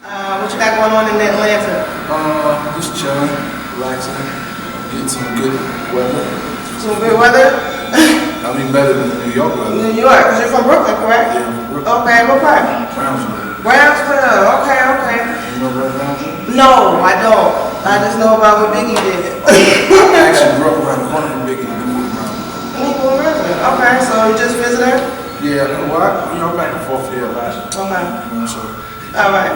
What you got going on in Atlanta? Just chilling, relaxing, getting some good weather. Some good weather? I mean, better than New York weather. New York, because you're from Brooklyn, correct? Yeah, from Brooklyn. Okay, what part? Brownsville. Brownsville, okay. You know about Brownsville? No, I don't. I just know about what Biggie did. I actually grew up around the corner from Biggie. Okay, so you just visiting? Yeah, well, I'm back and forth here a lot. Okay. You know, so. All right.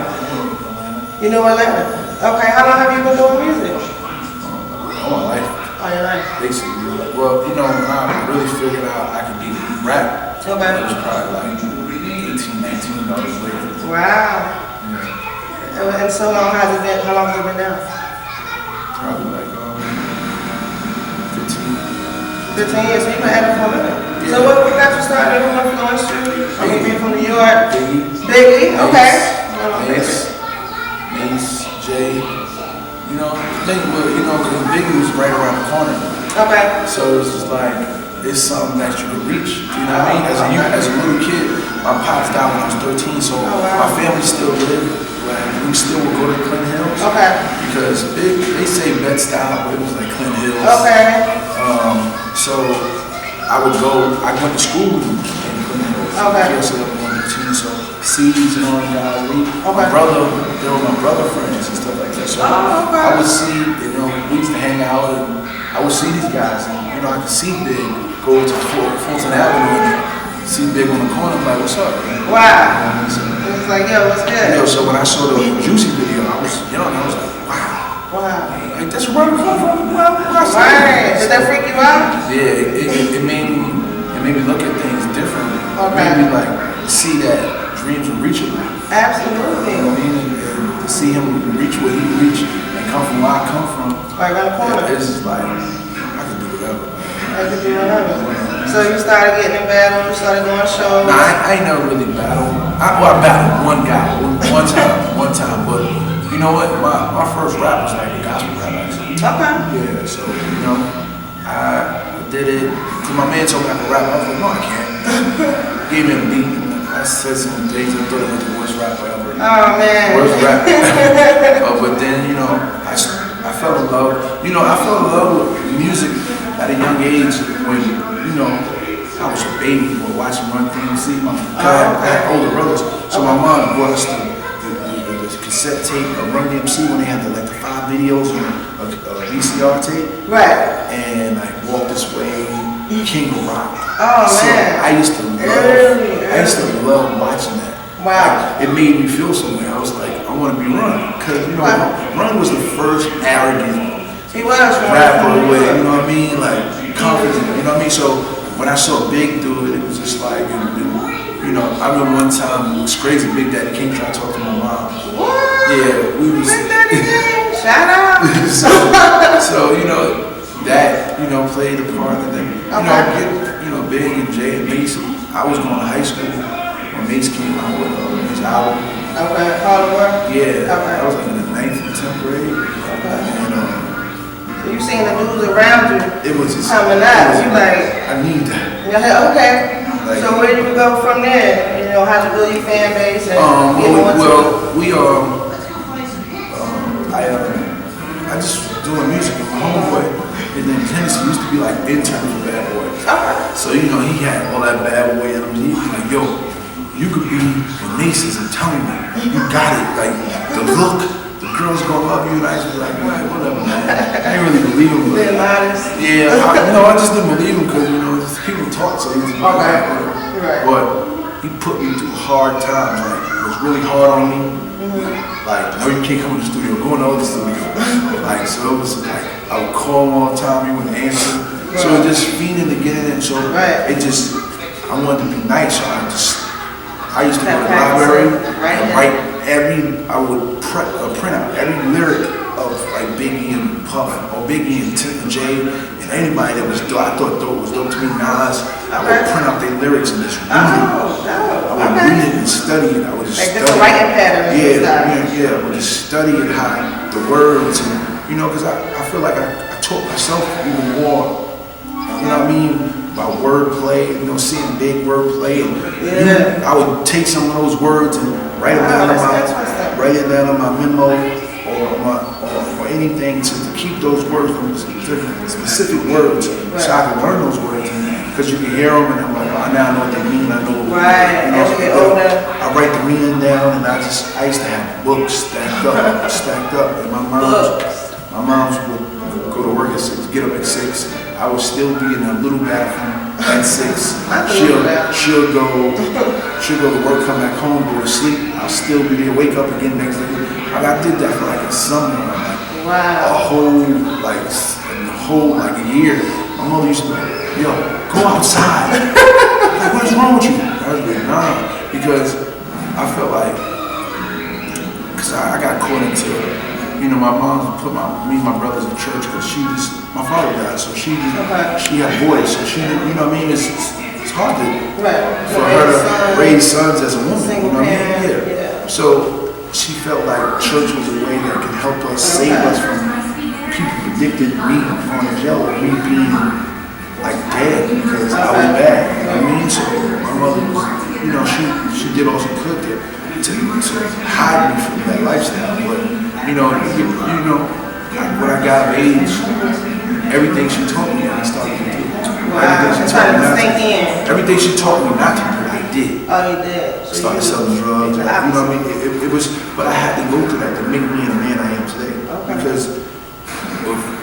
You know Atlanta? Okay, how long have you been doing music? All my life. All your life? Basically. Well, when I really figured out I could do rap, okay. It was probably like 18, 19 dollars later. Wow. Yeah. And so long has it been? How long has it been now? Probably like 15. 15 years, so you've been at it for a minute. Yeah. So what got you started? Who influenced you? I mean, being from New York? Biggie. Okay. MASE, Jay. You know, because Biggie was right around the corner. Okay. So it's just like, it's something that you can reach. You know what I mean? As a little kid, my pops died when I was 13, so my family still lived. We still would go to Clinton Hills. Okay. Because they say Bed-Stuy, but it was like Clinton Hills. Okay. So I went to school in Clinton Hills. Okay. So C's and all the guys. They were my brother friends and stuff like that. So I would see, we used to hang out and I would see these guys and, I could see Big go to Fulton Avenue and see Big on the corner, I'm like, what's up? Man? Wow. It was like, yo, what's good? So when I saw the Juicy video, I was young and I was like, wow. Wow. Like, that's where I'm from. Right. Did that freak you out? Yeah, it made me look at things differently. Okay. It made me like see that dreams are reachable. Absolutely. You know what I mean? And to see him reach where he reached and come from where I come from. Right around the corner. It's just like, I can do whatever. I could do whatever. So you started getting in battles, you started going shows? Nah, I ain't never really battled. I battled one guy, one time, but you know what? My first rap was like a gospel rap actually. Okay. Yeah, so, I did it. Cause my man told me I could rap. I was like, no, I can't. Gave me a beat. I said some things and thought it was the worst rapper ever. Oh man. Worst rap. But then, I fell in love. I fell in love with music at a young age when, I was a baby or watching Run DMC. I had older brothers. So my mom brought us the cassette tape of Run DMC when they had the 5 videos on a VCR tape. Right. And Walk This Way, King of Rock. Oh so man. I used to love watching that. Wow. It made me feel some way. I was like, I want to be Run. Because, Run was the first arrogant rapper with, confident, So when I saw Big do it, it was just like, I remember one time, it was crazy, Big Daddy King tried to talk to my mom. What? Yeah, we was. Big Daddy King, shout out. so that, played a part of them. Big and Jay and Mace, I was going to high school when Mace came out with his album. Okay, Hard Work? Yeah, okay. I was in the 9th and 10th grade. Okay. And, so you seeing the dudes around you it was just coming out, you like, I need that. Okay. So where do you go from there? How to build your fan base and I just doing music with my homeboy. And then Tennessee used to be like intern for Bad Boy. Okay. So he had all that Bad Boy in him. He was like, yo, you could be the Maces, I'm telling you. You got it. Like the look, the girls gonna love you. And I just be like, whatever, man. I didn't really believe him. Being modest. Yeah, I just didn't believe him because people talk so easy. Okay. Right. But he put me through hard times. Like it was really hard on me. Like, no, you can't come to the studio. Go in the other studio. So it was like I would call him all the time. He wouldn't answer. Right. So it just feeding to get in it. So it just, I wanted to be nice. So I used to go to the library and write I would print out every lyric of like Biggie and Puff or Biggie and Tim and Jay and anybody that was I thought was dope to me, Nas. I would print out their lyrics and just read it. I would read it and study it. I would just study it. Writing pattern. Yeah. I would just study it, how the words and because I feel like I taught myself even more. You know what I mean? About wordplay, seeing Big wordplay. And I would take some of those words and write them down in my write it down on my memo or anything to keep those words, specific words, so I can learn those words. Because you can hear them and I'm like, oh, now I know what they mean. I know. Right. You know, I write the meaning down, and I used to have books stacked up, and my mom's would go to work at 6, get up at 6. I would still be in a little bathroom at 6. She'll go to work, come back home, go to sleep. I'll still be there, wake up again next day. I did that for like a summer, wow. a whole a year. My mother used to be like, yo, go outside. Like, what is wrong with you? I was like, nah, because I felt like, because I got caught into, you know, my mom put me and my brothers in church because my father died, so she had boys, so she didn't, you know what I mean? It's hard for her to raise sons as a woman, you know what I mean? Yeah. So she felt like church was a way that could help us, save us from people predicted me on the jail, me being like dead because I was bad, you know what I mean? So my mother was, you know, she did all she could to hide me from that lifestyle, but you know, when I got of age, everything she taught me, I started to do. Everything she taught me not to do, I did. Oh, you did? So started selling drugs, you know what I mean? It was, but I had to go through that to make me the man I am today. Okay. Because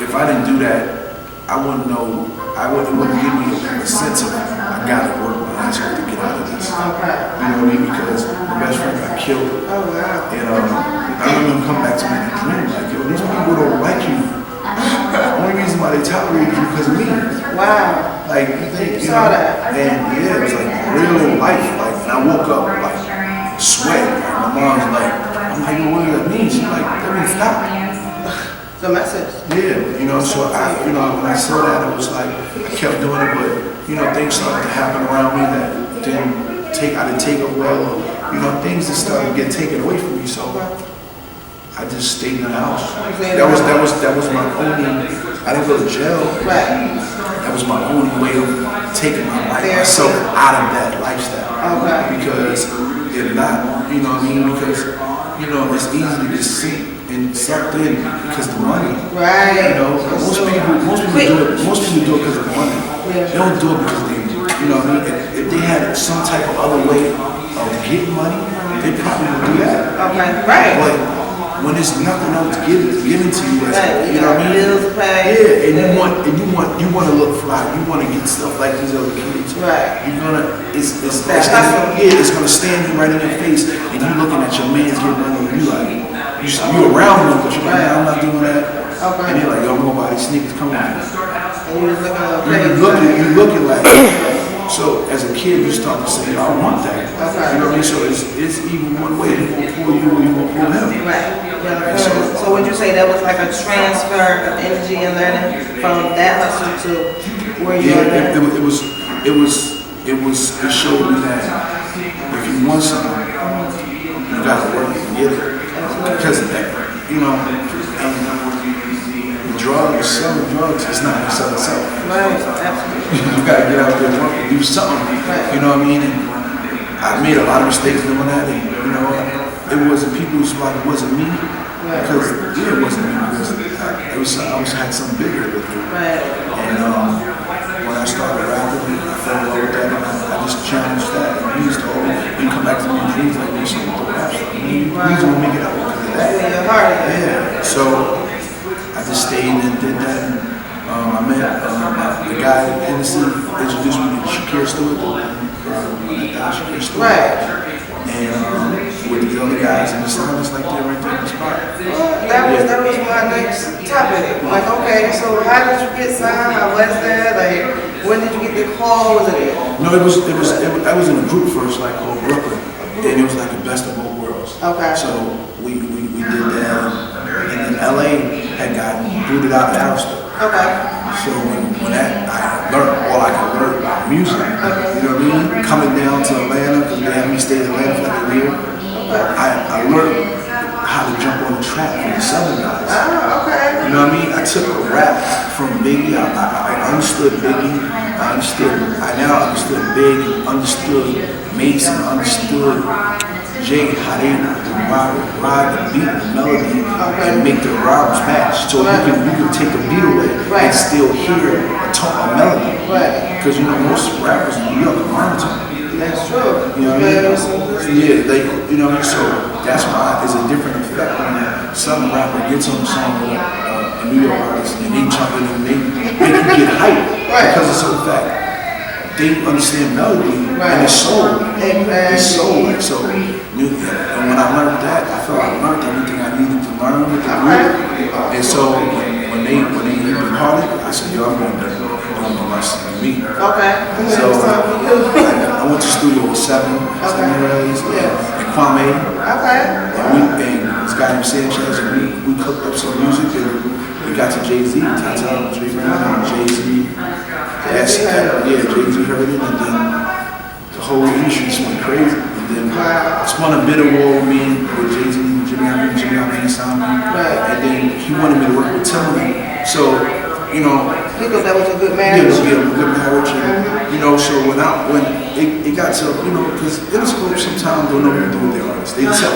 if I didn't do that, I wouldn't know, it wouldn't give me a sense of, I gotta work my ass off to get out of this. Okay. You know what I mean? Because my best friend got killed. Oh, wow. And I remember him come back to me in a dream, like, yo, these people don't like you. The only reason why they tolerated you because of me. Wow. Like, you think, you saw know, that. and yeah, it was like real life. Like, and I woke up, like, sweating. Like, my mom's like, I'm like, yo, what does that mean? She's like, that means stop. The message. Yeah, you know, so when I saw that, it was like, I kept doing it, but, you know, things started to happen around me that I didn't take it well, or, you know, things that started to get taken away from me, so I just stayed in the house. That was my only, I didn't go to jail. Right. That was my only way of taking myself out of that lifestyle. Okay. Because if not, you know what I mean, because, you know, it's easy to just sink and sucked in because of the money. Right. You know, most people do it because of the money. Yeah. They don't do it because they, you know what I mean? If they had some type of other way of getting money, they probably would do that. Okay. Right. But when there's nothing else given to you, right. You know what I mean? Bills to pay. Yeah, and you want to look fly. You want to get stuff like these other kids. Right. You're gonna, it's gonna stand you right in your face, and you looking at your man's getting money, and you like. You're around them, but you're like, I'm not doing that. Okay. And you're like, yo, I'm gonna buy these sneakers, come on. And you're looking like, so as a kid, you start to say, I want that. Okay. You know what I mean? So it's even one way, you gonna pull you or you gonna pull him. Right. Yeah. So would you say that was like a transfer of energy and learning from that hustle to where you are now? It showed me that if you want something, you gotta work to get it. Because, you know, selling drugs is not going to sell itself. Right, absolutely. You got to get out there and work and do something. Right. You know what I mean? And I made a lot of mistakes doing that. And, you know, it wasn't people's fault. It wasn't me. Right. Because it wasn't me. Because I had something bigger with it. Right. And when I started rapping, I fell in love with that. And I just challenged that. And he used to always come back to me and dreams like, "There's something to rap. He's going to make it out because of that." Yeah. So I just stayed and did that. And I met the guy at Hennessy, introduced me to Shakir Stewart. Right. And with these other guys, and it sounded just like they're right there in the spot. That was my next topic. Like, okay, so how did you get signed? How was that? Like, when did you get the call? Was it? No, I was in a group first, like called Brooklyn, and it was like the best of both worlds. Okay. So we did that, and then LA had gotten booted out of Alistair. Okay. So when I learned all I could learn about music, you know what I mean? Coming down to Atlanta, because they had me stay in Atlanta for like a year, I learned how to jump on the track from the Southern guys. Oh, okay. You know what I mean? I took a rap from Biggie. I understood Biggie. I now understood Big, understood MASE, understood Jay how they ride the beat, the melody, and make the rhymes match. So you can take a beat away and still hear a melody. Because you know most rappers in New York are monotone. That's true. You know what I mean? Yeah, they, you know, so that's why there's a different effect when a Southern rapper gets on the song with a New York artist and they jump in and they make you get hyped because it's so fact. They understand melody and it's soul. It's soul. So, and when I learned that, I felt I learned everything I needed to learn with the group. And so when they departed, I said, yo, I'm going to do my shit with me. So I went to studio with seven year-olds and Kwame. And this guy named Sanchez, and we cooked up some music and we got to Jay-Z, Jay-Z. Jay-Z heard it, and then the whole industry just went crazy. And then I spun a bit of war with me with Jay-Z, Jimmy Iovine signed me. And then he wanted me to work with Timberland. So, you know, he thought that was a good marriage. Yeah, it was a good marriage. And, you know, so when it got to, you know, because Interscope sometimes don't know what to do with their artists. They tell,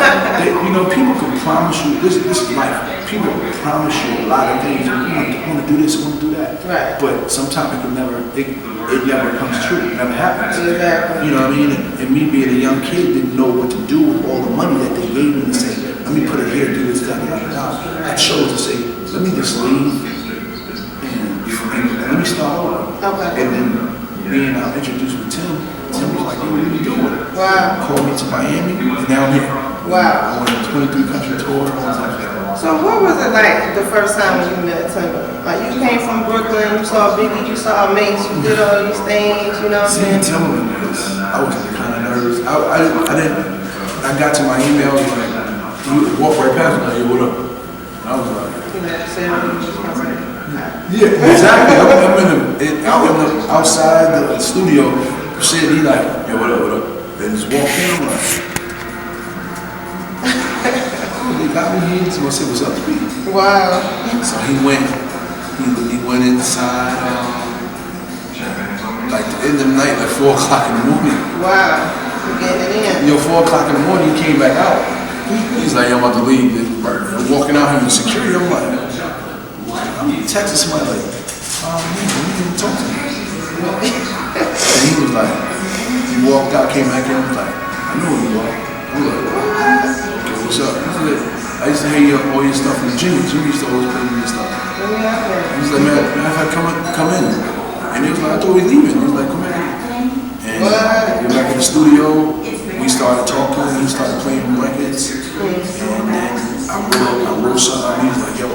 you know, people can promise you, this is life. People can promise you a lot of things. I want to do this, I want to do that. But sometimes it never comes true. It never happens. You know what I mean? And me being a young kid didn't know what to do with all the money that they gave me to say, let me put it here, do this, that, that. I chose to say, let me just leave. And let me start over. And then being introduced with Tim was like, hey, what are you doing? Called me to Miami, and now I'm here. I went on a 23-country tour. So what was it like the first time when you met Timberland? Like you came from Brooklyn, you saw Biggie, you saw MASE, you did all these things, you know what I'm saying? Timberland I was kind of nervous. I got to my email, like, you walk right past me, like, hey, what up? And I was like, yeah, exactly. I'm outside the studio, said he like, yeah, what up? Then just walked in, I'm like, they got me here, so I said, what's up to me? So he went inside, like the end of the night, like 4 o'clock in the morning. Getting it in. 4 o'clock in the morning, he came back out. He's like, I'm about to leave. I'm walking out here with security, I'm like, I'm texting somebody like, you didn't talk to me. And he was like, he walked out, came back in, was like, I know who you are. I'm like, okay, what's up? He said, I used to hear all your stuff from Jimmy. Jimmy used to always play me your stuff. He was like, man, if I come in. And he was like, I thought we were leaving. He was like, come in. And we were back in the studio. We started talking. He started playing records. And then I wrote something. He was like, yo,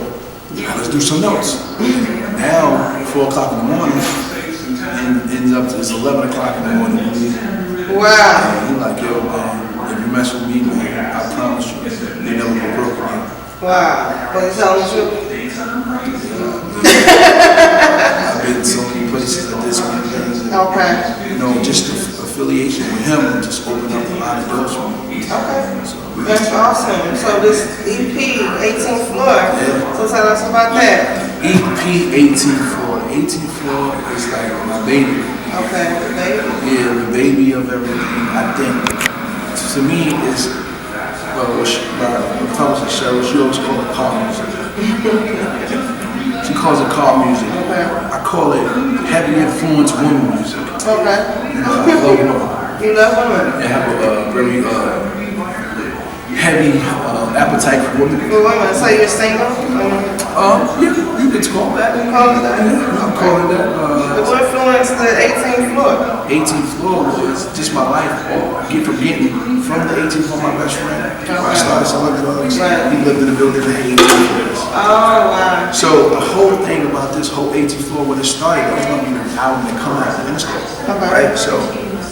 let's do some notes. Now, 4 o'clock in the morning, and ends up to it's 11 o'clock in the morning. And he's like, yo, man, if you mess with me, man, I promise you, they never go broke again. But he's telling the truth. I've been so many places like this, many things. You know, just the affiliation with him just opened up a lot of doors for me. That's awesome. So this EP, 18th Floor, so tell us about that. EP 18th Floor. 18th Floor is like my baby. The baby. Yeah, the baby of everything. I think, to me, it's, my publisher Cheryl, she always calls it car music. She calls it car music. I call it heavy influence woman music. I love women. You love women? I have a very heavy appetite for women. So you're single? Yeah, you could call that. I'm calling that. What influenced the 18th Floor? 18th Floor was just my life. From the 18th floor, my best friend. I started selling drugs. He lived in the building for 18 years. So the whole thing about this whole 18th floor, when it started, it was going to be an album that come out of the Interscope. Right? So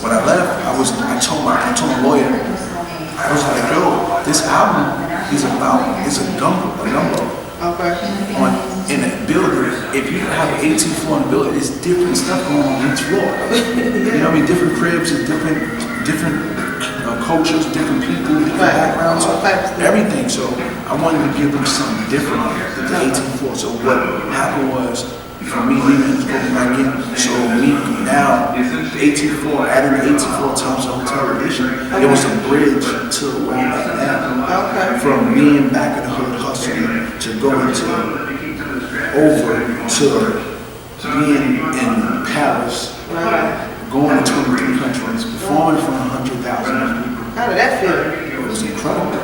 when I left, I told my lawyer, I was like, yo, this album is it's a number. In a building, if you have an 18th floor in a building, there's different stuff going on each floor. You know what I mean? Different cribs and different cultures, different people, different backgrounds, everything. So I wanted to give them something different at the 18th floor. So what happened was, for me leaving Copenhagen. So me now, 18-4, adding the 18-4 Thompson Hotel edition, it was a bridge to where I'm at now. From being back in the hood hustling to going to over to being in Paris, going to 23 countries, performing in front of 100,000 people. How did that feel? It was incredible.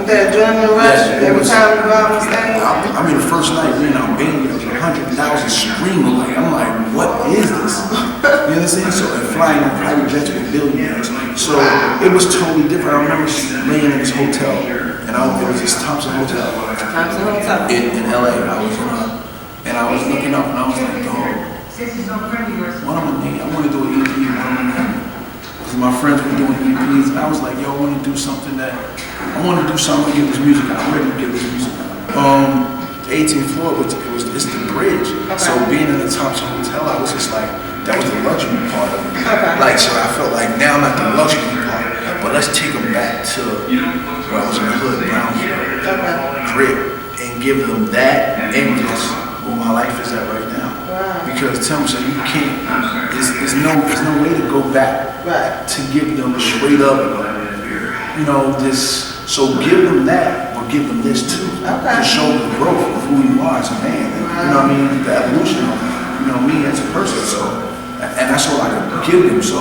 The adrenaline rush every time you go out on stage? I mean, the first night being on Bangor, 100,000 screaming, like, I'm like, what is this? You understand? So, and flying on private jets with billionaires. So, it was totally different. I remember laying in this hotel, and it was this Thompson Hotel. Thompson Hotel. In LA. And I was looking up, and I was like, dog, what am I name? I want to do an EP, what am I name? Because my friends were doing EPs, and I was like, yo, I want to do something to get this music out. I'm ready to get this music out. 18-4, it's the bridge. So being in the Thompson Hotel, I was just like, that was the luxury part of it. Like, so I felt like now I'm at the luxury part, but let's take them back to where I was in the hood, Brownsville, crib, and give them that and just where my life is at right now. Because tell them, so you can't, there's no way to go back to give them straight up, you know, this, so give them that, but give them this too, to show the growth of who you are as a man, and, you know what I mean, the evolution of, you know, me as a person, so, and that's all I could give them, so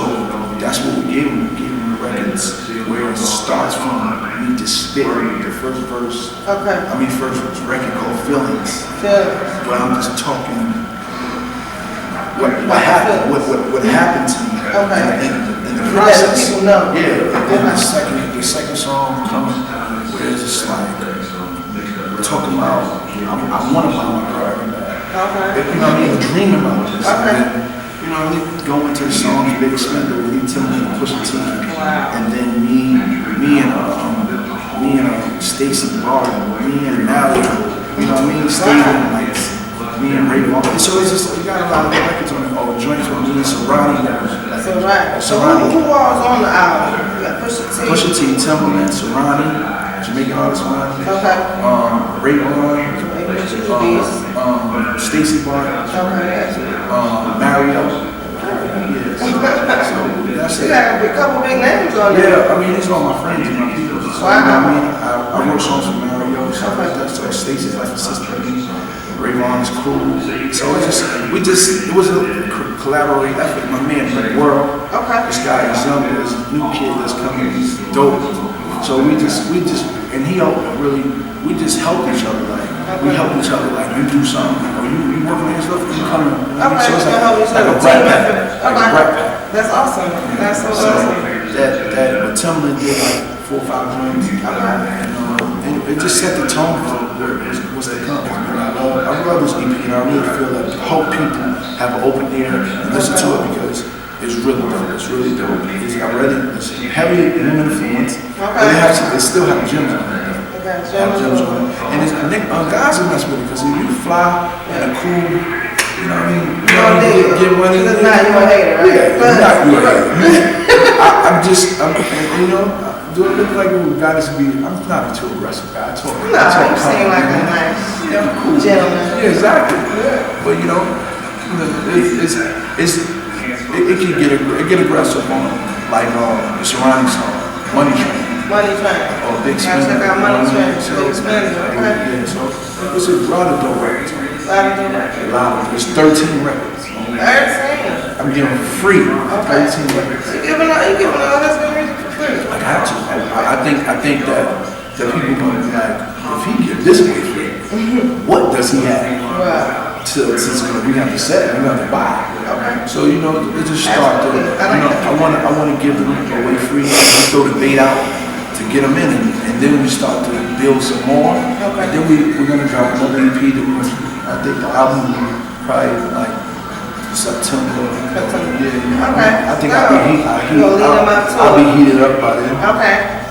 that's what we gave them the records, where it starts from me to spit the first verse, first record called Feelings, where I'm just talking, what happened, what happened to me, in the process. People know. Yeah, and the second song coming, where it's just like, talking about, I want to find my girl every day. You know what I mean? Dream about this. You know, we go into the songs, Big Spender, we Timberland, Pusha T, and then me and Stacey Barton, me and Nally, you know what I mean? Stephen, like, me and Ray Ball. So it's just, you got a lot of records on it. Oh, joints with me and Serrani. So who was on the album? You got Pusha T, Timberland, Serrani, Jamaican artist Serrani. Ray Ball. Stacey Barton. Mario. So that's it. You got a couple big names on there. Yeah, I mean, these are all my friends and my people. So, you know what I mean? I wrote songs for Mario, stuff like that. So Stacey's like a sister to me. Rayvon is cool. So it was a collaborative effort. My man, Rick World, this guy is young, this new kid that's coming, he's dope. So we just, and he helped really, we just help each other. Like, we help each other. Like, you do something, or you working on your stuff, you come in. So it's like a brat pack. That's awesome. That's so awesome. That what Timberland did, like 4 or 5 joints, and it just set the tone for what's to come. I love this EP, and I really feel like I hope people have an open ear and listen to it because it's really dope. It's really dope. It's heavy human influence, but it still have gems on it. And guys are messing with it because if you fly and a cool, you know what I mean? Get money. It's not you a hater, right? Yeah, it's not you a hater. You know, do it look like we got us to be? I'm not a too aggressive guy. You seem like a nice cool gentleman. Yeah, exactly. Yeah. But you know, it can get aggressive on like the Serrani song, Money Train. Money Train. Or Big Spender. Check out Money Train. Big Spender. Yeah, so it's a lot of dope records. A lot of. It's 13 records. 13. I'm giving free 13 records. You giving all this good music for free? I got to. I think that people gonna be like, if he give this away free, what does he have? Since we have to set it, we have to buy it. So you know, it just start to. You know, I want to give them away free. Throw the bait out to get them in, and then we start to build some more. And then we're gonna drop another EP. I think the album probably like September. Yeah. I think I'll be heated up by then.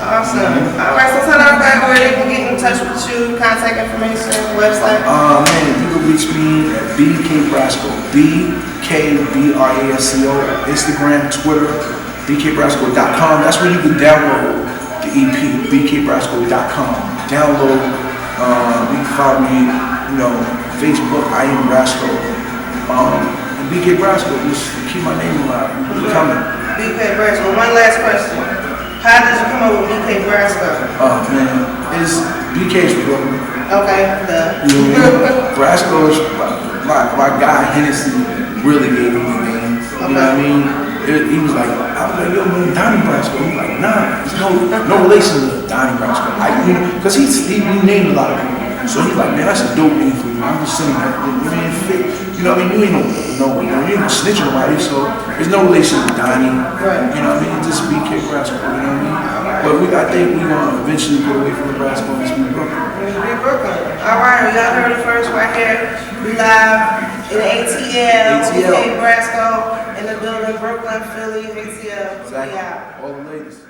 Awesome. All right, so tell everybody where they can get in touch with you, contact information, website. Man, you can reach me at BK BRASCO, BKBRASCO, Instagram, Twitter, BKBRASCO.com. That's where you can download the EP, BKBRASCO.com. Download. You can follow me, Facebook, I am Brasco. And BK BRASCO, just keep my name alive. Keep coming. BK BRASCO. One last question. How did you come up with BK BRASCO? Oh man, it's BK's brother. Okay, duh. You know what I mean? Brasco is my guy Hennessy really gave him the name. You know what I mean? He was like, I was like, yo man, Donnie Brasco. He was like, nah, there's no relation to Donnie Brasco. Because he named a lot of people. So he's like, man, that's a dope name for you. I'm just saying that, man, fit. You know what I mean? You ain't no, you ain't no snitch on nobody, so there's no relation to Donnie. Right. You know what I mean? Just BK Brasco, you know what I mean? But I think we're going to eventually get away from the Brasco and just be Brooklyn. Be Brooklyn. All right, y'all heard it first right here. We live in ATL. BK BRASCO in the building, Brooklyn, Philly, ATL. Exactly. Yeah. All the ladies.